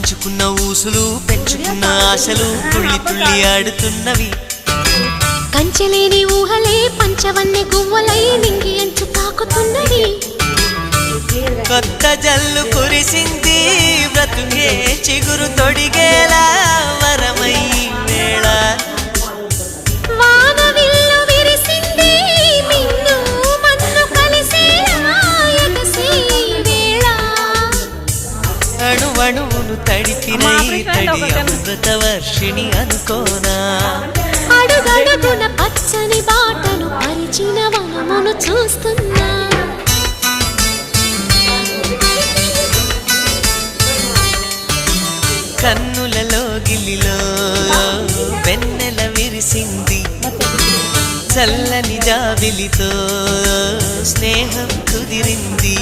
చించుకున్న ఊసులు పెంచుకున్న ఆశలు తుళ్ళి తుళ్ళి ఆడుతున్నవి కంచెలేని ఊహలే పంచవన్నె గువ్వలై నింగి అంచు తాకుతున్నది కొత్త జల్లు కురిసింది బ్రతుకే చిగురు తొడిగేలా వరమై వేళ వానవిల్లు విరిసింది మిన్ను మన్ను కలిసేలా ఎగసే వేళ అణువణువును తడిపిన తడి అమృత వర్షిణి అనుకోనా అడుగడుగున పచ్చని బాటను పరిచిన వనమును చూస్తున్నా కన్నులలో గిల్లిలో వెన్నెల విరిసింది చల్లని జాబిలితో స్నేహం కుదిరింది